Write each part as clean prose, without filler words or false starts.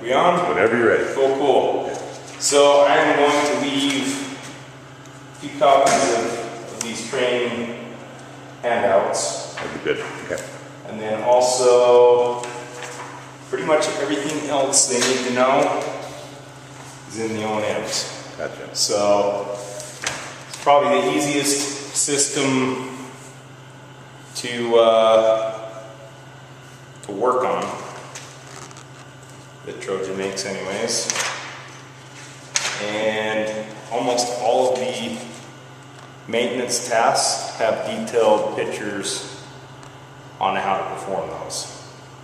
We on? Whenever you're ready. Cool. So I am going to leave a few copies of these training handouts. That'd be good. Okay. And then also, pretty much everything else they need to know is in the O&Ms. Gotcha. So it's probably the easiest system to work on that Trojan makes anyways. And almost all of the maintenance tasks have detailed pictures on how to perform those.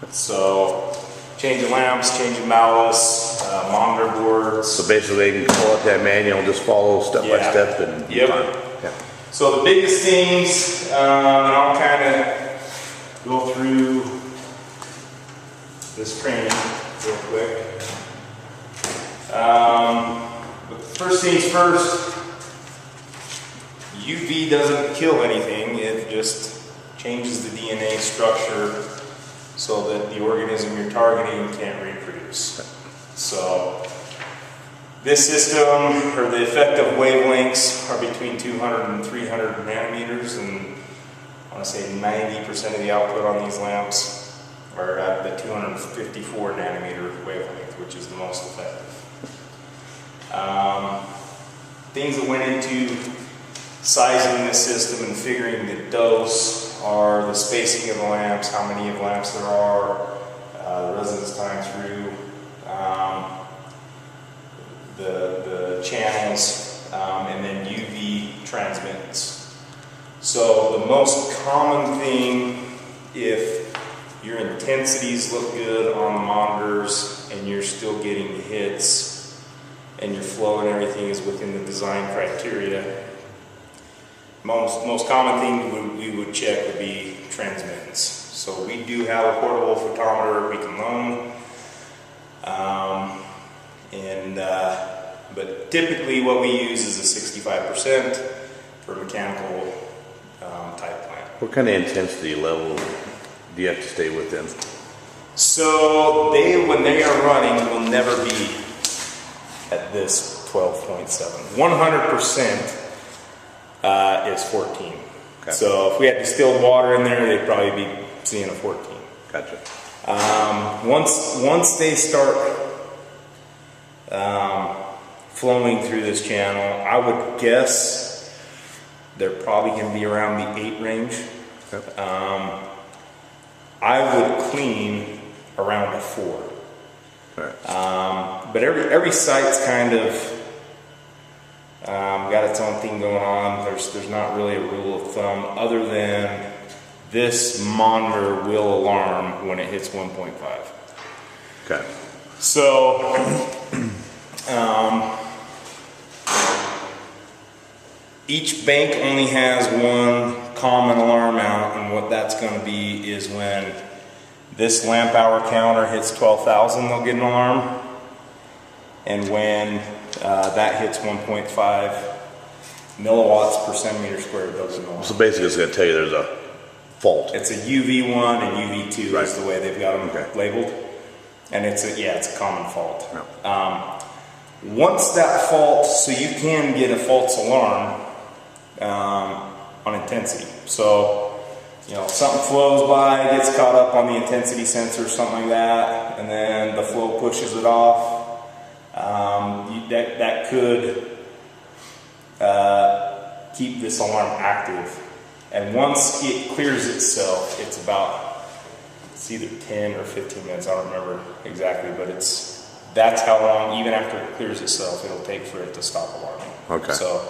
So changing lamps, changing ballast, monitor boards. So basically they can pull up that manual and just follow step by step and yep. Yeah. So the biggest things, and I'll kind of go through this training real quick. But first things first, UV doesn't kill anything, it just changes the DNA structure so that the organism you're targeting can't reproduce. So this system, or the effective wavelengths, are between 200 and 300 nanometers, and I want to say 90% of the output on these lamps are at the 254 nanometer wavelength, which is the most effective. Things that went into sizing this system and figuring the dose are the spacing of the lamps, how many of lamps there are, the residence time through, the channels, and then UV transmittance. So the most common thing, if your intensities look good on the monitors and you're still getting the hits and your flow and everything is within the design criteria, most common thing we would check would be transmittance. So we do have a portable photometer we can loan, but typically what we use is a 65% for mechanical type plant. What kind of intensity level do you have to stay within? So when they are running, will never be at this 12.7. 100% is 14. Okay. So if we had distilled water in there, they'd probably be seeing a 14. Gotcha. Once they start flowing through this channel, I would guess they're probably going to be around the 8 range. Okay. I would clean around a 4. Right. But every site's kind of got its own thing going on. There's not really a rule of thumb other than this monitor will alarm when it hits 1.5. Okay. So each bank only has one common alarm out, and what that's going to be is when this lamp hour counter hits 12,000, they'll get an alarm, and when that hits 1.5 milliwatts per centimeter squared, they'll get an alarm. So basically it's going to tell you there's a fault. It's a UV1 and UV2 right. is the way they've got them labeled, and it's a common fault. Yeah. Once that fault, so you can get a false alarm on intensity. So, you know, something flows by, gets caught up on the intensity sensor, something like that, and then the flow pushes it off. That could keep this alarm active. And once it clears itself, it's either 10 or 15 minutes, I don't remember exactly, but that's how long, even after it clears itself, it'll take for it to stop alarming. Okay. So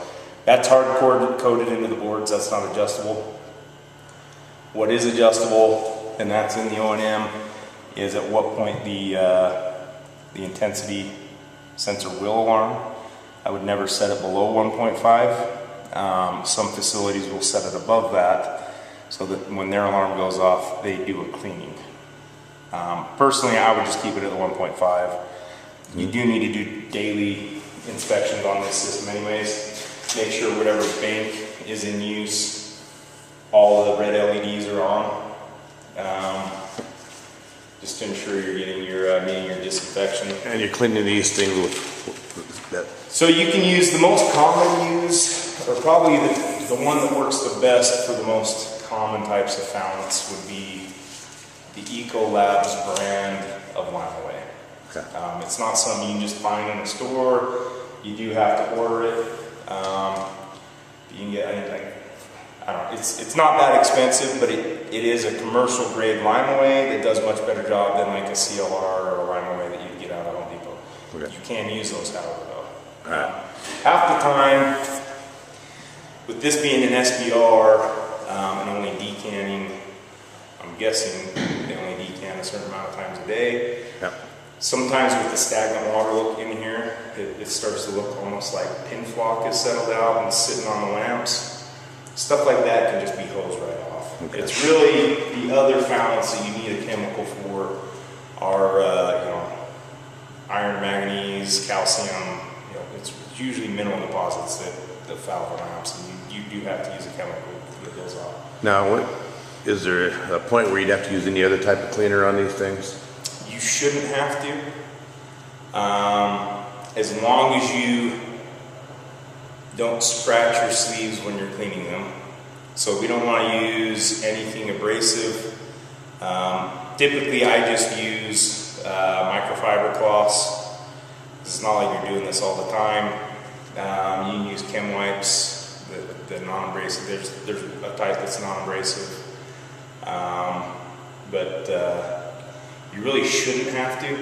that's hard coded into the boards, that's not adjustable. What is adjustable, and that's in the O&M, is at what point the intensity sensor will alarm. I would never set it below 1.5. Some facilities will set it above that so that when their alarm goes off, they do a cleaning. Personally, I would just keep it at 1.5. You do need to do daily inspections on this system anyways. Make sure whatever bank is in use, all of the red LEDs are on. just to ensure you're getting your meeting your disinfection. And you're cleaning these things with that. So you can use the most common use, or probably the one that works the best for the most common types of founts would be the Ecolabs brand of Limeaway. Okay. It's not something you can just find in a store. You do have to order it. You can get, I don't know, it's not that expensive, but it is a commercial grade Limeaway that does much better job than like a CLR or a Limeaway that you can get out of Home Depot. Okay. You can use those, however, though. Alright. Half the time, with this being an SBR and only decanning, I'm guessing they only decant a certain amount of times a day. Yep. Sometimes with the stagnant water look in here, it starts to look almost like pin flock is settled out and sitting on the lamps. Stuff like that can just be hosed right off. Okay. It's really the other fountains that you need a chemical for are, iron, manganese, calcium. It's usually mineral deposits that foul the lamps, and you do have to use a chemical to get those off. Now, is there a point where you'd have to use any other type of cleaner on these things? You shouldn't have to, as long as you don't scratch your sleeves when you're cleaning them. So we don't want to use anything abrasive. Typically I just use microfiber cloths. It's not like you're doing this all the time. You can use chem wipes, the non-abrasive. There's a type that's non-abrasive. But you really shouldn't have to.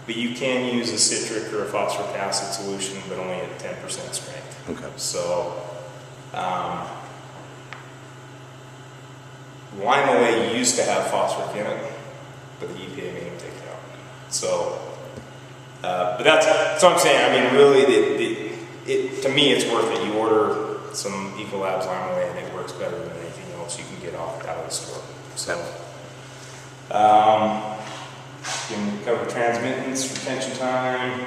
But you can use a citric or a phosphoric acid solution, but only at 10% strength. Okay. So, Limeaway used to have phosphoric in it, but the EPA made them take it out. So, but that's what I'm saying. I mean, really, to me, it's worth it. You order some Ecolabs Limeaway, and it works better than anything else you can get out of the store. So, can cover transmittance, retention time.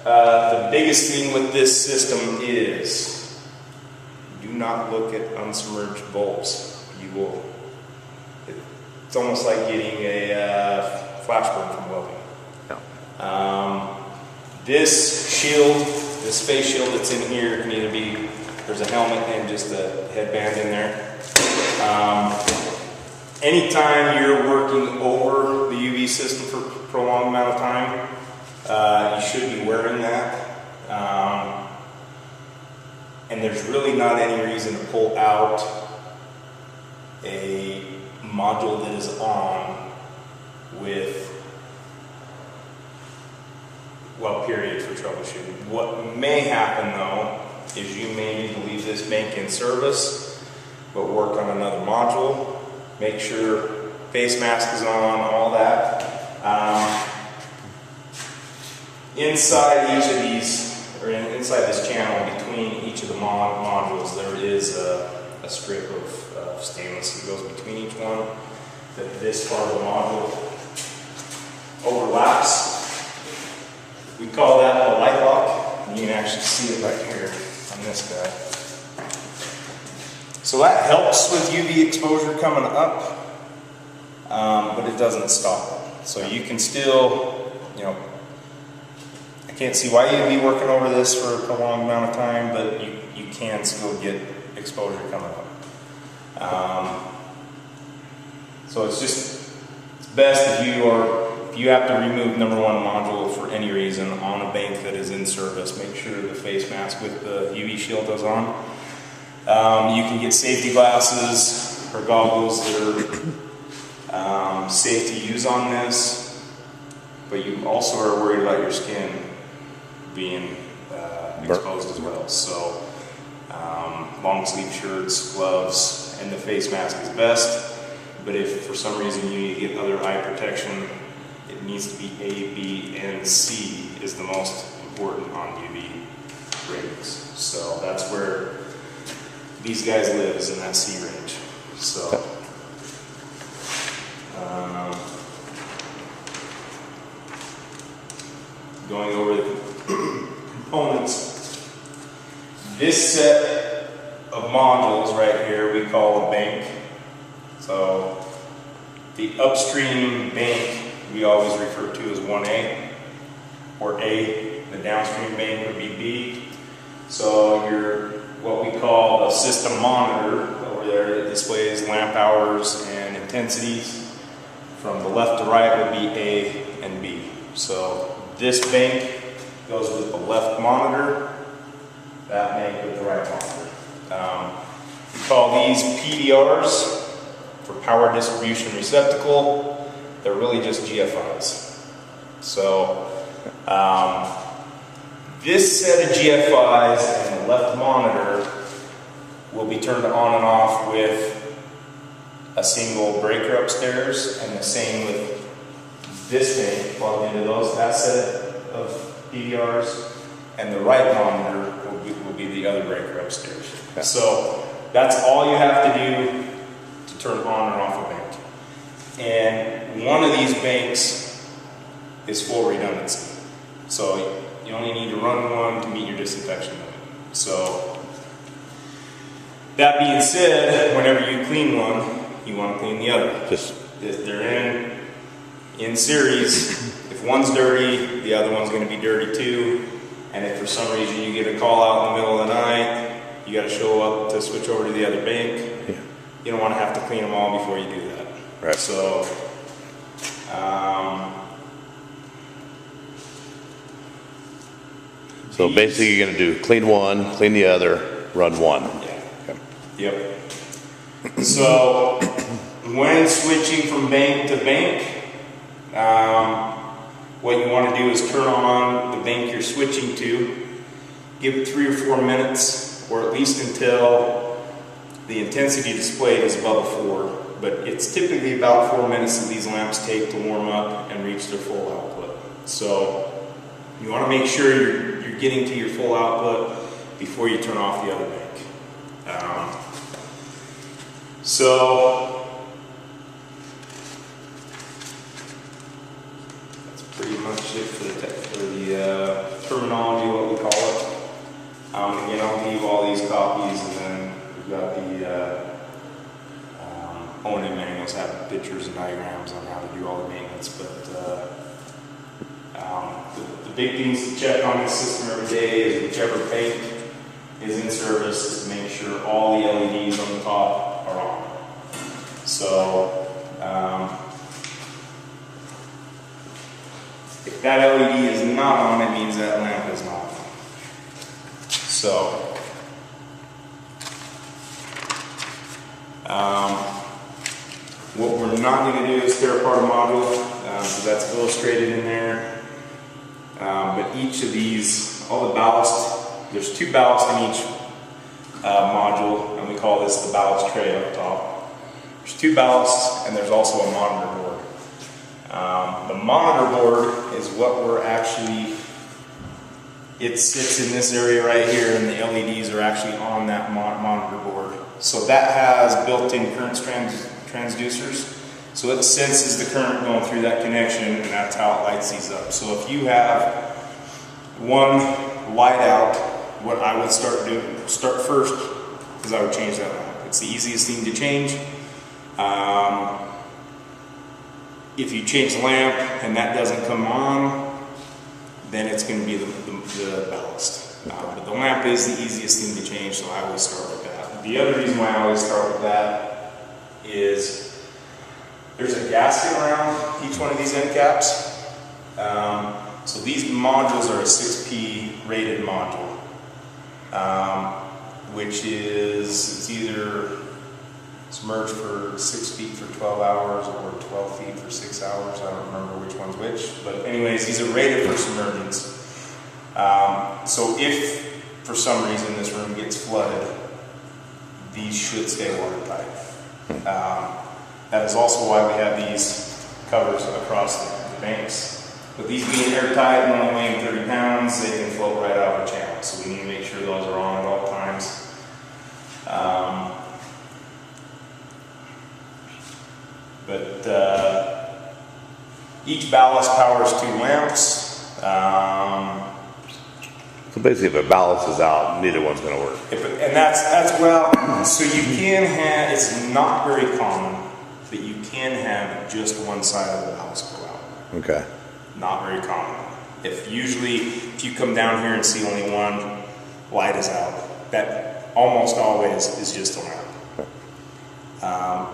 The biggest thing with this system is do not look at unsubmerged bulbs. You will. It's almost like getting a flash burn from welding. Yeah. This shield, this face shield that's in here can either be, there's a helmet and just a headband in there. Anytime you're working over the UV system for a prolonged amount of time, you should be wearing that. And there's really not any reason to pull out a module that is on with, well, period, for troubleshooting. What may happen though is you may need to leave this bank in service, but work on another module. Make sure face mask is on, all that. Inside each of these, or inside this channel between each of the modules, there is a strip of stainless that goes between each one. That this part of the module overlaps. We call that a light lock, and you can actually see it right here on this guy. So that helps with UV exposure coming up, but it doesn't stop it. So you can still, I can't see why you'd be working over this for a prolonged amount of time, but you can still get exposure coming up. So it's best if you have to remove number one module for any reason on a bank that is in service, make sure the face mask with the UV shield goes on. You can get safety glasses or goggles that are safe to use on this, but you also are worried about your skin being exposed as well. So long sleeve shirts, gloves, and the face mask is best. But if for some reason you need to get other eye protection, it needs to be A, B, and C is the most important on UV ratings. So that's where these guys live, is in that C range. So going over the components, this set of modules right here we call a bank. So The upstream bank we always refer to as 1A, or A. The downstream bank would be B. So your what we call a system monitor over there that displays lamp hours and intensities from the left to right would be A and B. So this bank goes with the left monitor, that bank with the right monitor. We call these PDRs, for power distribution receptacle. They're really just GFIs. So this set of GFIs and the left monitor will be turned on and off with a single breaker upstairs, and the same with this thing plugged into that set of PDRs, and the right monitor will be the other breaker upstairs. Okay. So that's all you have to do to turn on and off a bank. And one of these banks is full redundancy. So you only need to run one to meet your disinfection limit. So that being said, whenever you clean one, you want to clean the other. If they're in series, if one's dirty, the other one's going to be dirty too. And if for some reason you get a call out in the middle of the night, you got to show up to switch over to the other bank. Yeah. You don't want to have to clean them all before you do that. Right. So, So basically you're going to do clean one, clean the other, run one. yeah. Okay. Yep. So, when switching from bank to bank, what you want to do is turn on the bank you're switching to, give it 3 or 4 minutes, or at least until the intensity displayed is above a 4. But it's typically about 4 minutes that these lamps take to warm up and reach their full output. So you want to make sure you're getting to your full output before you turn off the other bank. So that's pretty much it for the terminology, what we call it. Again, I'll leave all these copies, and then we've got the O&M manuals have pictures and diagrams on how to do all the maintenance. But the big things to check on this system every day is whichever bank is in service, is to make sure all the LEDs on the top are on. So if that LED is not on, it means that lamp is not on. So what we're not going to do is tear apart a module, because that's illustrated in there. But each of these, all the ballast, there's 2 ballast in each module, and we call this the ballast tray up top. There's 2 ballasts, and there's also a monitor board. The monitor board is what we're actually, it sits in this area right here, and the LEDs are actually on that monitor board. So that has built-in current transducers. So it senses the current going through that connection, and that's how it lights these up. So if you have one light out, what I would start first is I would change that lamp. It's the easiest thing to change. If you change the lamp and that doesn't come on, then it's going to be the ballast. But the lamp is the easiest thing to change, so I always start with that. The other reason why I always start with that is there's a gasket around each one of these end caps. So these modules are a 6P rated module, which is, it's either submerged for 6 feet for 12 hours or 12 feet for 6 hours. I don't remember which one's which. But anyways, these are rated for submergence. So if for some reason this room gets flooded, these should stay watertight. That is also why we have these covers across the banks. With these being airtight and only weighing 30 pounds, they can float right out of the channel. So we need to make sure those are on at all times. Each ballast powers 2 lamps. So basically if a ballast is out, neither one's going to work. And that's well, so you can have, it's not very common but you can have just one side of the ballast go out. Okay. Not very common. If you come down here and see only one light is out, that almost always is just the lamp.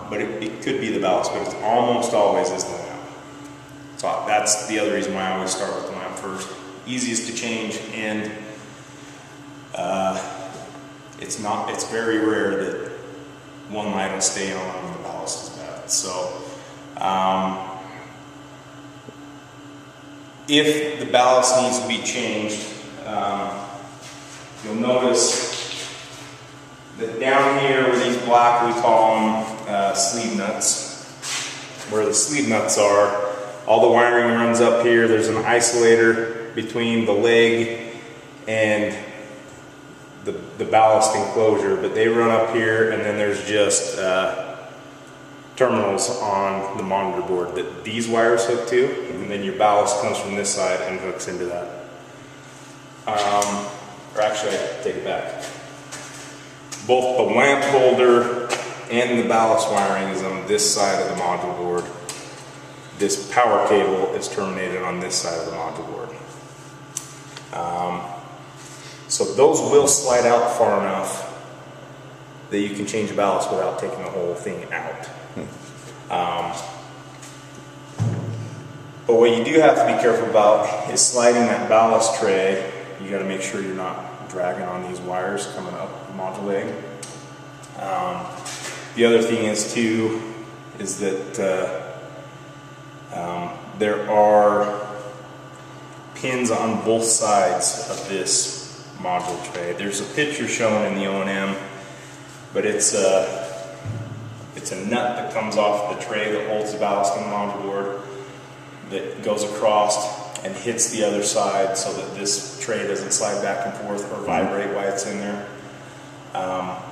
But it could be the ballast, but it's almost always is the lamp. So that's the other reason why I always start with the lamp first. Easiest to change, and it's very rare that one light will stay on when the ballast is bad. So if the ballast needs to be changed, you'll notice that down here where these black, we call them sleeve nuts, where the sleeve nuts are, all the wiring runs up here. There's an isolator between the leg and the ballast enclosure, but they run up here, and then there's just terminals on the monitor board that these wires hook to, and then your ballast comes from this side and hooks into that. Or actually, I take it back. Both the lamp holder and the ballast wiring is on this side of the module board. This power cable is terminated on this side of the module board. So those will slide out far enough that you can change the ballast without taking the whole thing out. But what you do have to be careful about is sliding that ballast tray. You got to make sure you're not dragging on these wires coming up the module leg. The other thing is too, is that there are pins on both sides of this module tray. There's a picture shown in the O&M, but it's a nut that comes off the tray that holds the ballast on the module board that goes across and hits the other side so that this tray doesn't slide back and forth or vibrate while it's in there.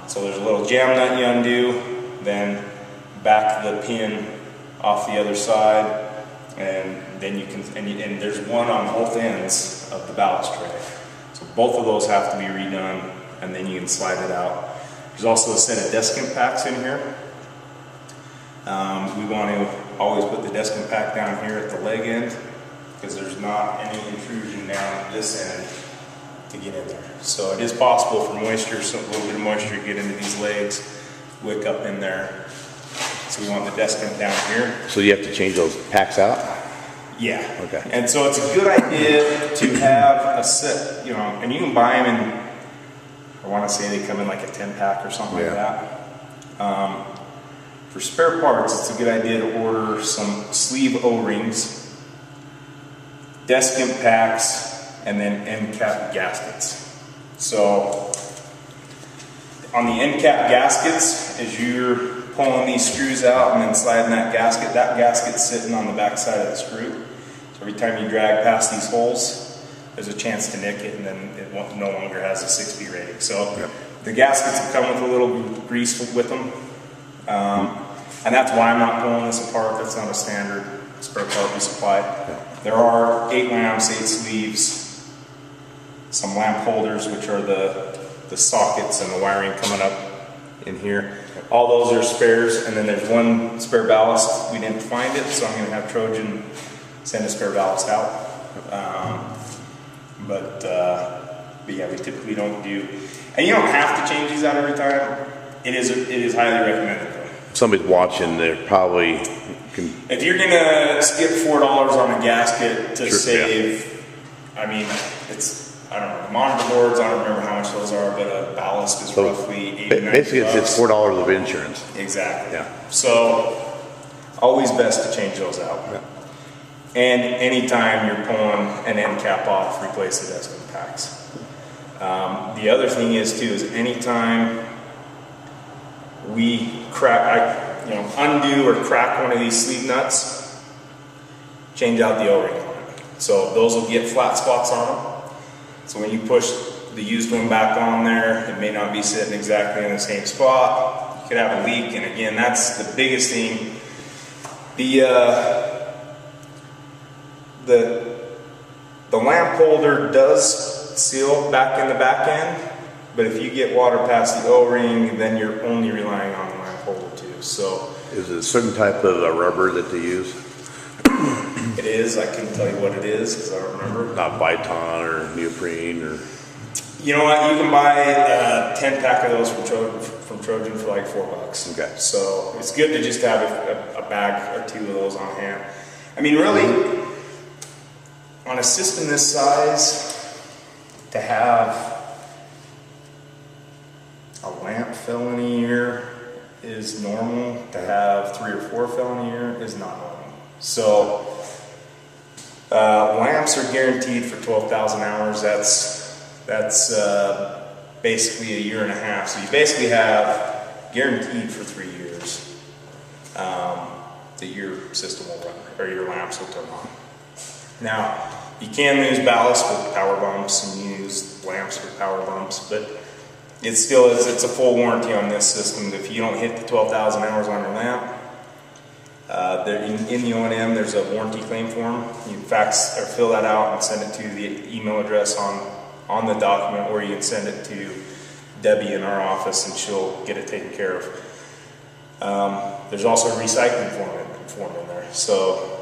So there's a little jam nut you undo, then back the pin off the other side, and then you can, and there's one on both ends of the ballast tray. So both of those have to be redone, and then you can slide it out. There's also a set of desk impacts in here. We want to always put the desk impact down here at the leg end, because there's not any intrusion down at this end to get in there. So it is possible for moisture, so a little bit of moisture to get into these legs, wick up in there. So we want the desk down here. So you have to change those packs out? Yeah. Okay. And so it's a good idea to have a set, you know, and you can buy them in, I want to say they come in like a 10-pack or something like that. For spare parts, it's a good idea to order some sleeve O-rings, desk impacts, and then end cap gaskets. So on the end cap gaskets, as you're pulling these screws out and then sliding that gasket's sitting on the back side of the screw. So every time you drag past these holes, there's a chance to nick it, and then it no longer has a 6B rating. So the gaskets have come with a little grease with them. And that's why I'm not pulling this apart. That's not a standard spare part we supply. There are 8 lamps, 8 sleeves, some lamp holders, which are the sockets and the wiring coming up in here. All those are spares, and then there's one spare ballast. We didn't find it, so I'm going to have Trojan send a spare ballast out. But yeah, we typically don't do, and you don't have to change these out every time. It is highly recommended though. Somebody's watching, they're probably can. If you're gonna skip $4 on a gasket to save, I mean, it's, I don't know, the monitor boards, I don't remember how much those are, but a ballast is roughly $89. Basically, it's $4 of insurance. Exactly. Yeah. So, always best to change those out. Yeah. And anytime you're pulling an end cap off, replace the desk impacts. The other thing is too, is anytime we undo or crack one of these sleeve nuts, change out the O-ring on it. So those will get flat spots on them. So when you push the used one back on there, it may not be sitting exactly in the same spot. You could have a leak, and again, that's the biggest thing. The lamp holder does seal back in the back end, but if you get water past the O-ring, then you're only relying on the lamp holder too. too. So Is it a certain type of rubber that they use? it is. I couldn't tell you what it is because I don't remember. Not Viton or neoprene or? You know what? You can buy a 10-pack of those from Trojan for like $4. Okay. So it's good to just have a bag or two of those on hand. I mean, really, on a system this size, to have a lamp fill in a year is normal. To have 3 or 4 fill in a year is not normal. So lamps are guaranteed for 12,000 hours. That's basically a year and a half. So you basically have guaranteed for 3 years that your system will run, or your lamps will turn on. Now, you can use ballast with power bumps and use lamps with power bumps, but it's a full warranty on this system. If you don't hit the 12,000 hours on your lamp, in the O&M, there's a warranty claim form. You fax or fill that out and send it to the email address on the document, or you can send it to Debbie in our office and she'll get it taken care of. There's also a recycling form in there. So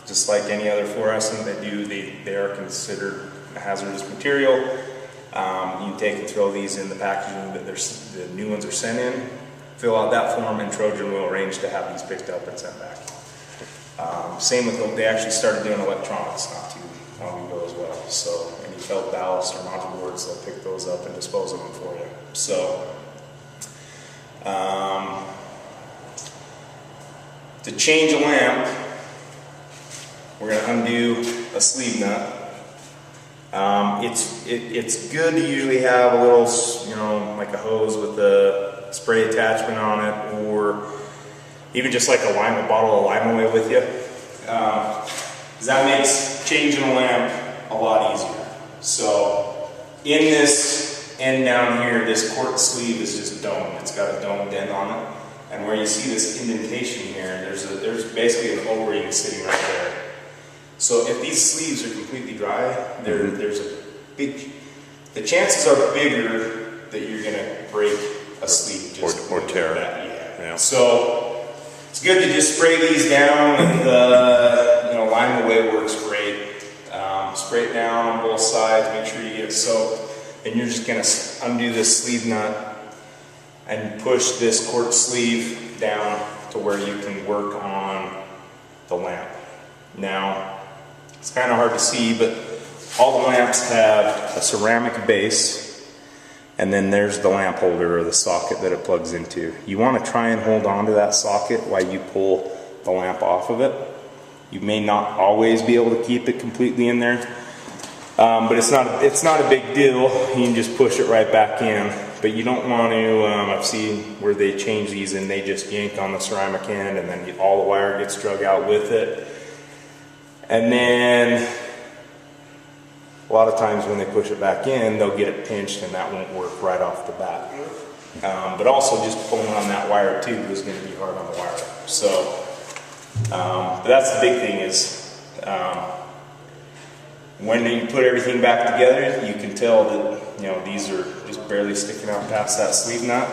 just like any other fluorescent they are considered a hazardous material. You can take and throw these in the packaging that the new ones are sent in, fill out that form, and Trojan will arrange to have these picked up and sent back. Same with, they actually started doing electronics not too long ago as well. So any felt ballast or module boards, they'll pick those up and dispose of them for you. So to change a lamp, we're going to undo a sleeve nut. It's good to usually have a little, like a hose with a spray attachment on it, or even just like a bottle of lime away with you. 'Cause that makes changing a lamp a lot easier. So in this end down here, this quartz sleeve is just domed. It's got a domed end on it. And where you see this indentation here, there's basically an O-ring sitting right there. So if these sleeves are completely dry, there's the chances are bigger that you're going to break a sleeve just or tear. Yeah. So it's good to just spray these down, and lime away works great. Spray it down on both sides, make sure you get it soaked, and you're just going to undo this sleeve nut and push this quartz sleeve down to where you can work on the lamp. Now, it's kind of hard to see, but all the lamps have a ceramic base, and then there's the lamp holder or the socket that it plugs into. You want to try and hold on to that socket while you pull the lamp off of it. You may not always be able to keep it completely in there, but it's not a big deal. You can just push it right back in. But you don't want to, I've seen where they change these and they just yank on the ceramic end, and then all the wire gets drug out with it. And then a lot of times when they push it back in, they'll get it pinched, and that won't work right off the bat. But also just pulling on that wire too is going to be hard on the wire. So, but that's the big thing is, when you put everything back together, you can tell that these are just barely sticking out past that sleeve nut.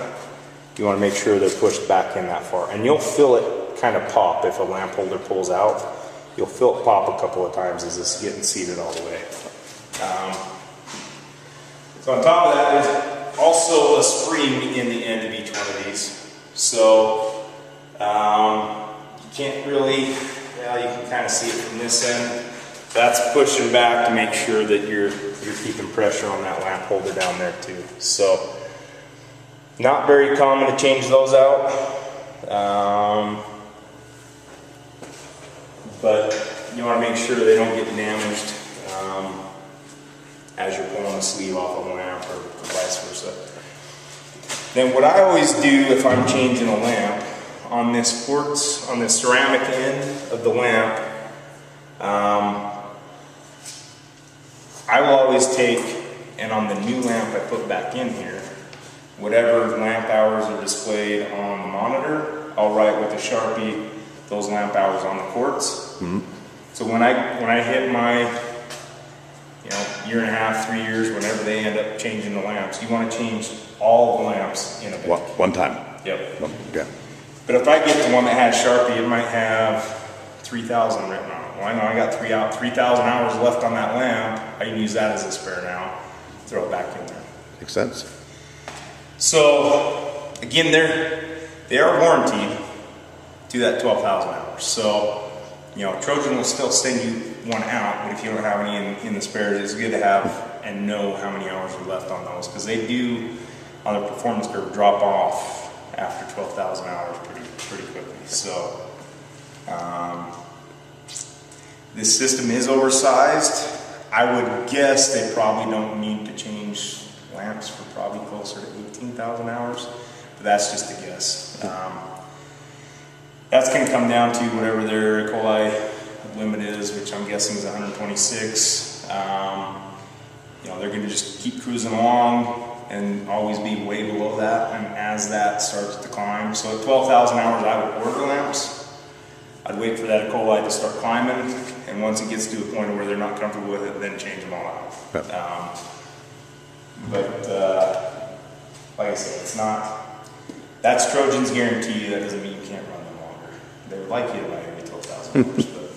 You want to make sure they're pushed back in that far, and you'll feel it kind of pop if a lamp holder pulls out. You'll feel it pop a couple of times as it's getting seated all the way. So on top of that, there's also a spring in the end of each one of these. So you can't really, you can kind of see it from this end. That's pushing back to make sure that you're keeping pressure on that lamp holder down there too. So not very common to change those out. But you want to make sure they don't get damaged as you're pulling the sleeve off of a lamp, or vice versa. Then what I always do if I'm changing a lamp, on this quartz, on the ceramic end of the lamp, I will always take, and on the new lamp I put back in here, whatever lamp hours are displayed on the monitor, I'll write with a Sharpie those lamp hours on the quartz. Mm-hmm. So when I hit my year and a half, 3 years, whenever they end up changing the lamps, you want to change all the lamps in a bit. One time. Yep. Okay. But if I get the one that has Sharpie, it might have 3,000 written on it. Well, I know I got 3,000 hours left on that lamp. I can use that as a spare now. Throw it back in there. Makes sense. So again, they are warranted to that 12,000 hours. So, you know, Trojan will still send you one out, but if you don't have any in the spares, it's good to have and know how many hours are left on those, because they do, on the performance curve, drop off after 12,000 hours pretty quickly. So this system is oversized. I would guess they probably don't need to change lamps for probably closer to 18,000 hours, but that's just a guess. That's going to come down to whatever their E. coli limit is, which I'm guessing is 126. You know, they're going to just keep cruising along and always be way below that, and as that starts to climb. So at 12,000 hours, I would order lamps. I'd wait for that E. coli to start climbing, and once it gets to a point where they're not comfortable with it, then change them all out. Yep. Like I said, it's not, that's Trojan's guarantee. That doesn't mean you can't run them longer. They would like you to buy every 12,000 hours, but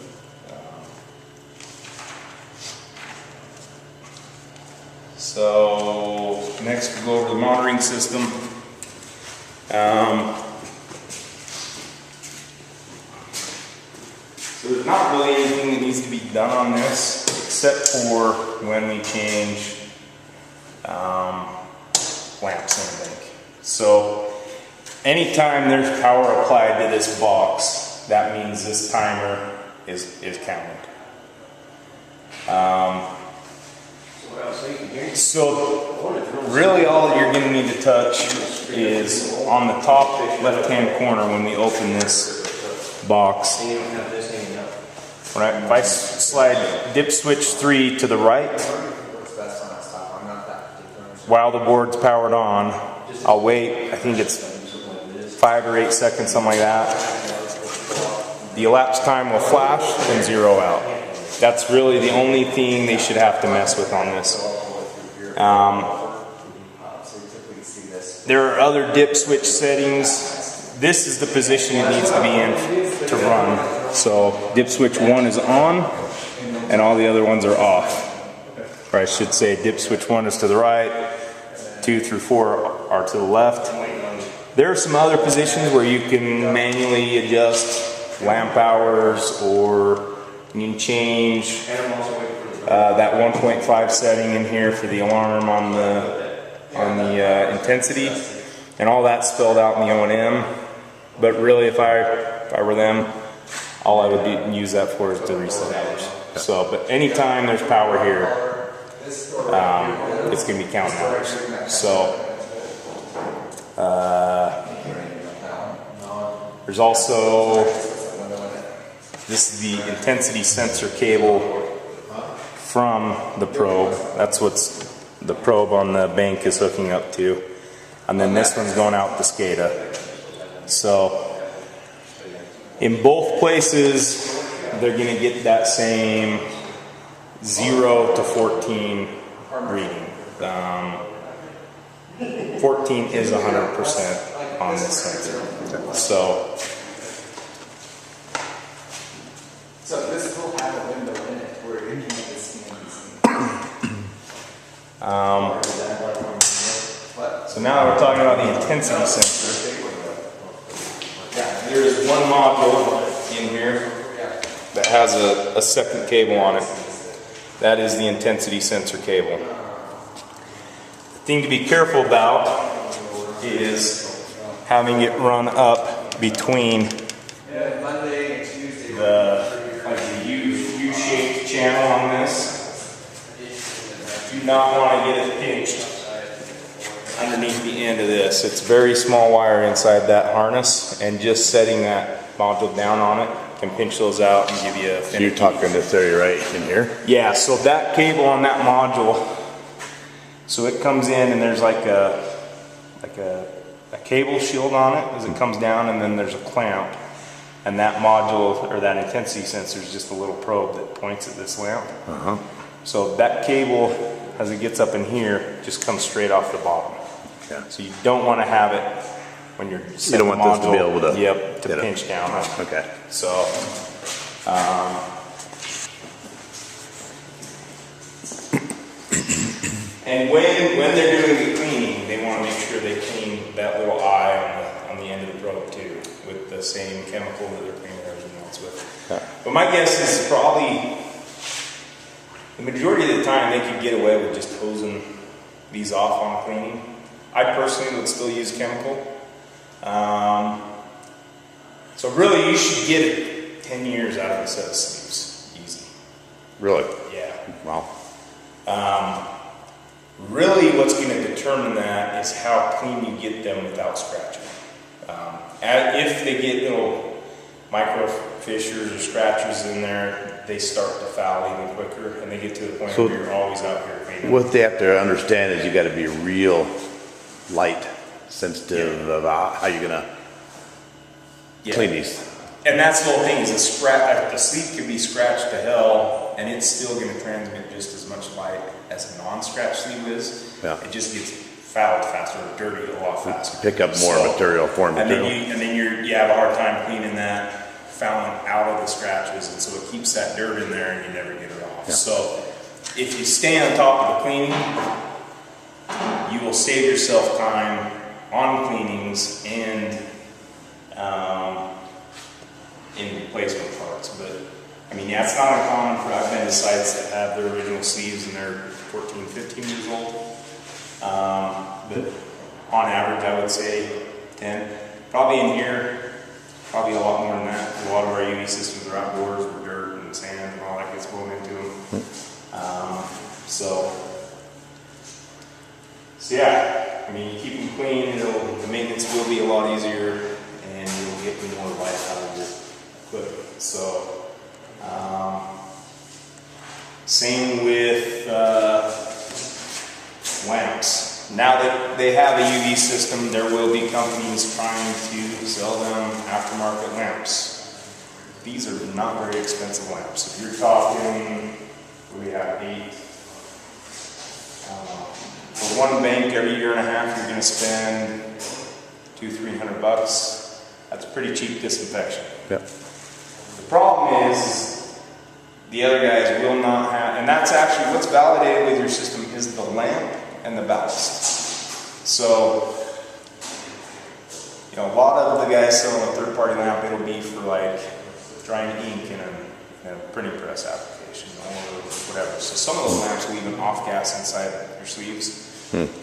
so next we'll go over the monitoring system. So there's not really anything that needs to be done on this except for when we change lamps in the bank. So anytime there's power applied to this box, that means this timer is counted. So really all that you're going to need to touch is on the top left hand corner when we open this box. Right, if I slide dip switch 3 to the right while the board's powered on, I'll wait, I think it's 5 or 8 seconds, something like that. The elapsed time will flash and zero out. That's really the only thing they should have to mess with on this. There are other dip switch settings. This is the position it needs to be in to run. So dip switch 1 is on and all the other ones are off. Or I should say dip switch 1 is to the right, 2 through 4 are to the left. There are some other positions where you can manually adjust lamp hours, or you can change that 1.5 setting in here for the alarm on the intensity, and all that's spelled out in the O&M. But really, if I were them, all I would use that for is to reset hours. So, but anytime there's power here, it's going to be counting hours. So there's also, this is the intensity sensor cable from the probe. That's what's the probe on the bank is hooking up to. And then this one's going out the SCADA. So in both places, they're going to get that same 0 to 14 reading. 14 is 100% on this sensor. So this will have a window in it where you can see so now we're talking about the intensity sensor. There is one module in here that has a second cable on it. That is the intensity sensor cable. The thing to be careful about is having it run up between the U-shaped channel on this. You do not want to get it pinched underneath the end of this. It's very small wire inside that harness, and just setting that module down on it can pinch those out and give you a So you're talking this area right in here? Yeah, so that cable on that module, so it comes in and there's like a cable shield on it as it comes down, and then there's a clamp, and that module or that intensity sensor is just a little probe that points at this lamp. So that cable, as it gets up in here, just comes straight off the bottom. Yeah. So you don't want to have it when you're You don't want this to be able to. Yep, to get it. pinch down. Okay. So, and when they're doing the cleaning, they want to make sure they clean that little eye on the end of the probe too, with the same chemical that they're cleaning everything else with. Yeah. But my guess is probably the majority of the time they could get away with just hosing these off on cleaning. I personally would still use chemical. So really, you should get it 10 years out of a set of sleeves, easy. Really? Yeah. Wow. Really, what's going to determine that is how clean you get them without scratching. And if they get little micro fissures or scratches in there, they start to foul even quicker, and they get to the point where you're always out here cleaning. What they have to understand is you got to be real light sensitive about how you're gonna clean these. And that's the whole thing, is the sleeve could be scratched to hell, and it's still going to transmit just as much light as a non-scratch sleeve is. Yeah. It just gets fouled faster, or dirty a lot faster. Pick up more material, foreign material. And then you have a hard time cleaning that, fouling out of the scratches, and so it keeps that dirt in there, and you never get it off. Yeah. So if you stay on top of the cleaning, you will save yourself time on cleanings and in replacement parts. But I mean, yeah, it's not uncommon for, I've been to sites that have their original sleeves and they're 14, 15 years old. But on average, I would say 10. Probably in here, probably a lot more than that. A lot of our UV systems are outdoors with dirt and sand and all that gets blown into them. So yeah, I mean, you keep them clean, the maintenance will be a lot easier, and you'll get more life out of your equipment. So, same with lamps. Now that they have a UV system, there will be companies trying to sell them aftermarket lamps. These are not very expensive lamps. If you're talking, what do we have, 8? For one bank every year and a half, you're going to spend $200-300. That's pretty cheap disinfection. Yep. The problem is the other guys will not have, and that's actually what's validated with your system is the lamp and the ballast. So, you know, a lot of the guys selling a third-party lamp, it'll be for like drying ink in a printing press application or whatever. So some of those lamps will even off gas inside your sleeves.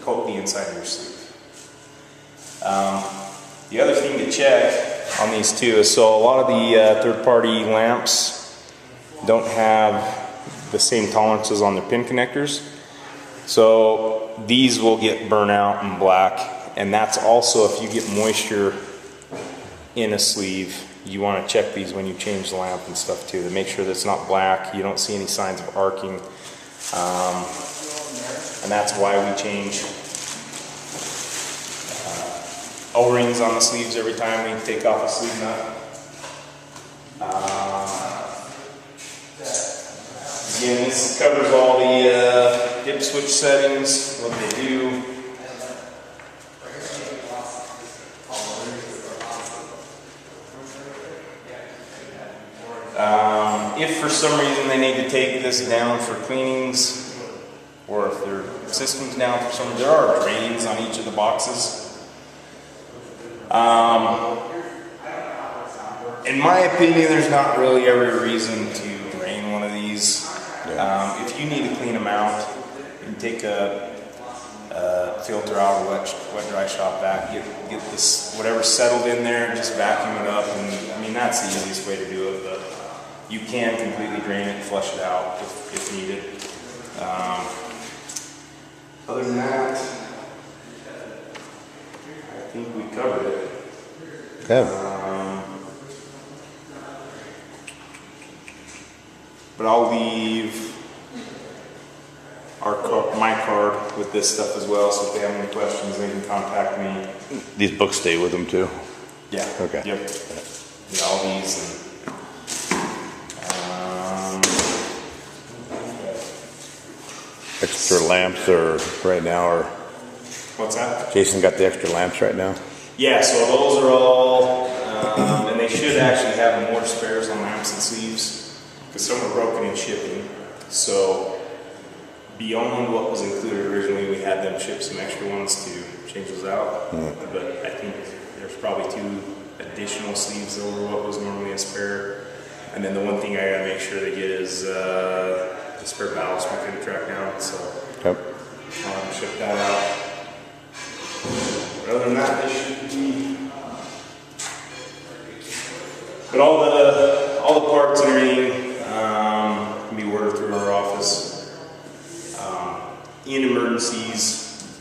Coat the inside of your sleeve. The other thing to check on these too is, so a lot of the third-party lamps don't have the same tolerances on their pin connectors. So these will get burnt out and black, and that's also if you get moisture in a sleeve, you want to check these when you change the lamp and stuff too, to make sure that it's not black, you don't see any signs of arcing. And that's why we change O-rings on the sleeves every time we take off a sleeve nut. Again, this covers all the dip switch settings, what they do. If for some reason they need to take this down for cleanings, or if their system's down for some reason, there are drains on each of the boxes. In my opinion, there's not really every reason to drain one of these. If you need to clean them out, you can take a filter out or wet dry shop vac, get this whatever settled in there, just vacuum it up, and I mean that's the easiest way to do it. But you can completely drain it, flush it out if needed. Other than that, I think we covered it. But I'll leave my card with this stuff as well, so if they have any questions, they can contact me. These books stay with them too? Yeah. Okay. Yep. Yeah, all these. Extra lamps or right now, or What's that? Jason got the extra lamps right now? Yeah, so those are all, and they should actually have more spares on lamps and sleeves, because some were broken in shipping. So beyond what was included originally, we had them ship some extra ones to change those out. But I think there's probably 2 additional sleeves over what was normally a spare. And then the one thing I gotta make sure they get is the spare valves we couldn't track down. So Yep. ship that out. But other than that, they should be. But all the parts and everything can be ordered through our office. In emergencies.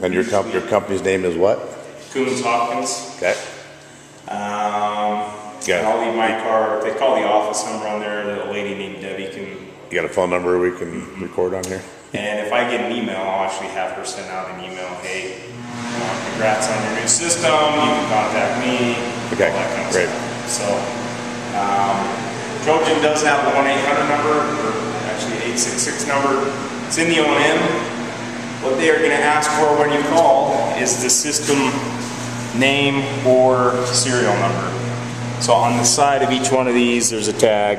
And your company's name is what? Coons Hopkins. Okay. And I'll leave my card. They call the office number on there. That a lady named Debbie can. You got a phone number we can record on here? And if I get an email, I'll actually have her send out an email. Hey, congrats on your new system. You can contact me. Okay, all that kind of great. stuff. So, Trojan does have a 1-800 number, or actually 866 number. It's in the O&M. What they are going to ask for when you call is the system name or serial number. So on the side of each one of these, there's a tag.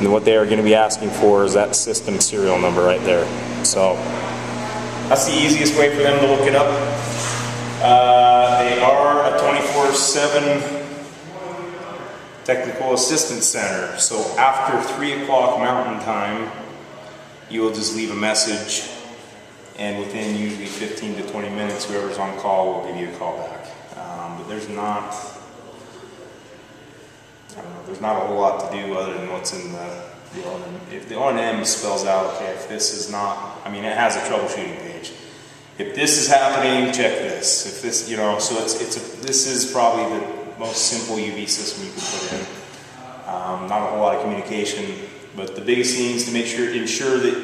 And what they are going to be asking for is that system serial number right there. So that's the easiest way for them to look it up. They are a 24/7 technical assistance center. So after 3 o'clock Mountain Time, you will just leave a message, and within usually 15 to 20 minutes, whoever's on call will give you a call back. But there's not. I don't know, there's not a whole lot to do other than what's in the O&M. If the O&M spells out, okay, if this is not, I mean, it has a troubleshooting page. If this is happening, check this. If this, you know, so this is probably the most simple UV system you can put in. Not a whole lot of communication, but the biggest thing is to ensure that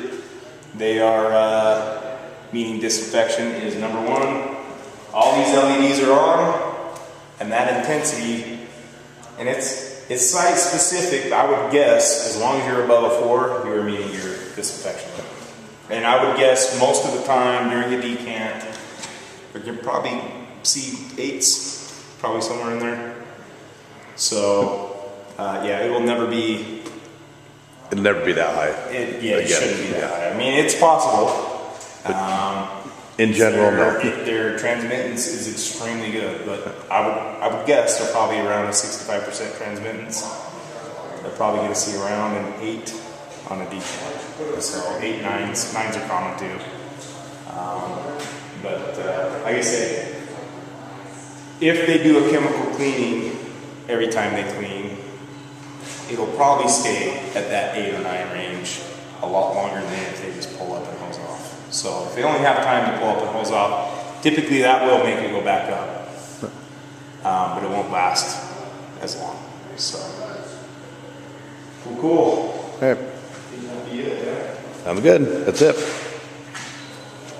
they are meeting disinfection is number 1. All these LEDs are on, and that intensity, and it's site specific. I would guess as long as you're above a 4, you are meeting your disinfection limit. And I would guess most of the time during a decant, you can probably see 8s, probably somewhere in there. So yeah, it will never be. It'll never be that high. It shouldn't be that high. I mean, it's possible. In general, no. Their transmittance is extremely good, but I would guess they're probably around a 65% transmittance. They're probably going to see around an 8 on a decant. So 8, 9s. 9s are common too. But like I said, if they do a chemical cleaning every time they clean, it'll probably stay at that 8 or 9 range a lot longer than if they just pull up and hose off. So if they only have time to pull up and hose off, typically that will make it go back up. But it won't last as long. So, cool. All right. Sounds good. That's it.